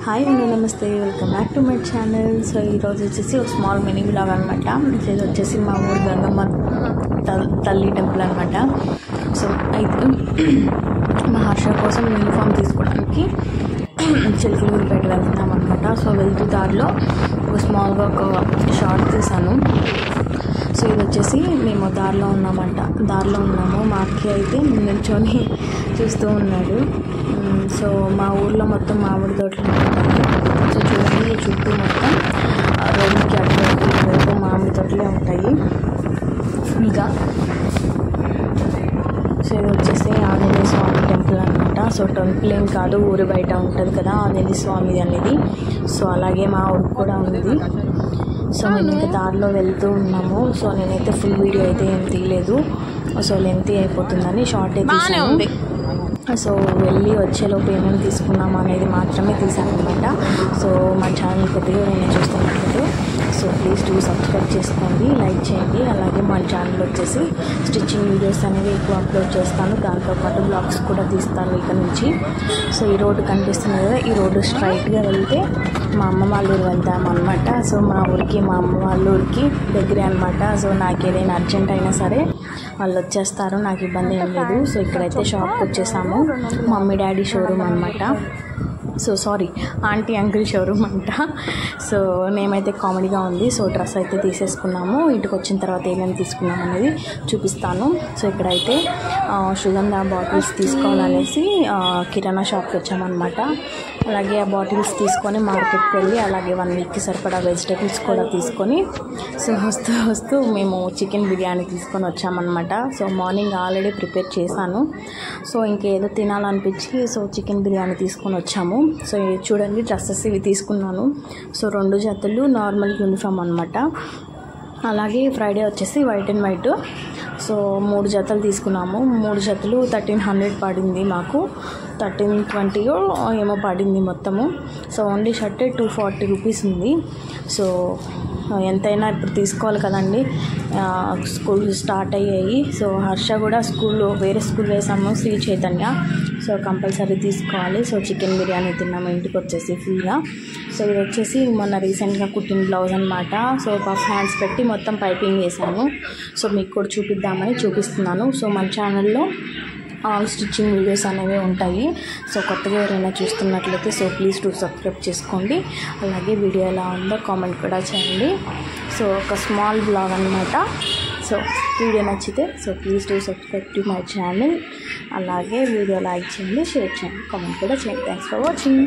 Hi అండి, నమస్తే, welcome back to my channel. So ఈరోజు వచ్చేసి ఒక స్మాల్ మినీ బ్లాగ్ అనమాట. ఇది వచ్చేసి మా ఊరు గంగమ్మ తల్లి టెంపుల్ అనమాట. సో అయితే మా హర్ష కోసం యూనిఫామ్ తీసుకోవడానికి చిలుకలూరుపేట వెళ్తున్నాం అనమాట. సో వెళ్తూ దారిలో ఒక స్మాల్గా ఒక షార్ట్ తీసాను. సో ఇది వచ్చేసి మేము దారిలో ఉన్నాము. మా అక్క అయితే నిల్చొని చూస్తూ ఉన్నాడు. సో మా ఊర్లో మొత్తం మామిడి తోటలు ఉంటాయి. సో చూడండి, చుట్టూ మొత్తం రోడ్డుకి అటువైపు మామిడి తోటలే ఉంటాయి ఫుల్గా. సో ఇది వచ్చేసి ఆంజనేయ స్వామి టెంపుల్ అనమాట. సో టెంపుల్ ఏం కాదు, ఊరు బయట ఉంటుంది కదా ఆంజనేయ స్వామి అనేది. సో అలాగే మా ఊరికి కూడా ఉంది. సో మేము ఇంకా దారిలో వెళ్తూ ఉన్నాము. సో నేనైతే ఫుల్ వీడియో అయితే ఏం తీయలేదు. సో లెంతీ అయిపోతుందని షార్ట్ అయితే తీసాను. సో వెళ్ళి వచ్చేలోపు ఏమేమి తీసుకున్నాము అనేది మాత్రమే తీసాను అనమాట. సో మా ఛానల్ కొద్దిగా నేను చూస్తున్నట్లయితే సో ప్లీజ్ డూ సబ్స్క్రైబ్ చేసుకోండి, లైక్ చేయండి. అలాగే మా ఛానల్ వచ్చేసి స్టిచ్చింగ్ వీడియోస్ అనేవి ఎక్కువ అప్లోడ్ చేస్తాను. దాంతోపాటు బ్లాగ్స్ కూడా తీస్తాను ఇక్కడ నుంచి. సో ఈ రోడ్డు కనిపిస్తుంది కదా, ఈ రోడ్డు స్ట్రైట్గా వెళ్తే మా అమ్మ వాళ్ళ ఊరు వెళ్తామన్నమాట. సో మా అమ్మ వాళ్ళ ఊరికి దగ్గరే అనమాట. సో నాకు ఏదైనా అర్జెంట్ అయినా సరే వాళ్ళు వచ్చేస్తారు, నాకు ఇబ్బంది ఏం లేదు. సో ఇక్కడైతే షాప్కి వచ్చేసాము. మమ్మీ డాడీ షోరూమ్ అనమాట. So sorry, aunty uncle showroom అంట. సో నేమైతే కామెడీగా ఉంది. సో డ్రెస్ అయితే తీసేసుకున్నాము. ఇంటికి వచ్చిన తర్వాత ఏమేమి తీసుకున్నాము అనేది చూపిస్తాను. సో ఇక్కడైతే సుగంధ బాటిల్స్ తీసుకోవాలనేసి కిరాణా షాప్కి వచ్చామన్నమాట. అలాగే ఆ బాటిల్స్ తీసుకొని మార్కెట్కి వెళ్ళి అలాగే 1 వీక్కి సరిపడా వెజిటేబుల్స్ కూడా తీసుకొని సో వస్తూ మేము చికెన్ బిర్యానీ తీసుకొని వచ్చామన్నమాట. సో మార్నింగ్ ఆల్రెడీ ప్రిపేర్ చేశాను. సో ఇంకేదో తినాలనిపించి సో చికెన్ బిర్యానీ తీసుకొని వచ్చాము. సో చూడండి, డ్రెస్సెస్ ఇవి తీసుకున్నాను. సో 2 జతలు నార్మల్ యూనిఫామ్ అనమాట. అలాగే ఫ్రైడే వచ్చేసి వైట్ అండ్ వైట్. సో 3 జతలు తీసుకున్నాము. 3 జతలు 1300 పడింది మాకు. 1320 ఏమో పడింది మొత్తము. సో ఓన్లీ షర్ట్ 240 రూపీస్ ఉంది. సో ఎంతైనా ఇప్పుడు తీసుకోవాలి కదండి, స్కూల్ స్టార్ట్ అయ్యాయి. సో హర్ష కూడా వేరే స్కూల్ వేసాము, శ్రీ చైతన్య. సో కంపల్సరీ తీసుకోవాలి. సో చికెన్ బిర్యానీ తిన్నాము ఇంటికి వచ్చేసి ఫుల్గా. సో ఇది వచ్చేసి మొన్న రీసెంట్గా కుట్టిన బ్లౌజ్ అనమాట. సో పఫ్ హ్యాండ్స్ పెట్టి మొత్తం పైపింగ్ వేసాను. సో మీకు కూడా చూపిస్తున్నాను. సో మన ఛానల్లో ఆల్ స్టిచ్చింగ్ వీడియోస్ అనేవి ఉంటాయి. సో కొత్తగా ఎవరైనా చూస్తున్నట్లయితే సో ప్లీజ్ డూ సబ్స్క్రైబ్ చేసుకోండి. అలాగే వీడియో ఎలా ఉందో కామెంట్ కూడా చేయండి. సో ఒక స్మాల్ బ్లాగ్ అనమాట. సో వీడియో నచ్చితే so please do subscribe to my channel. అలాగే వీడియో లైక్ చేయండి, షేర్ చేయండి, కామెంట్ కూడా చేయండి. Thanks for watching.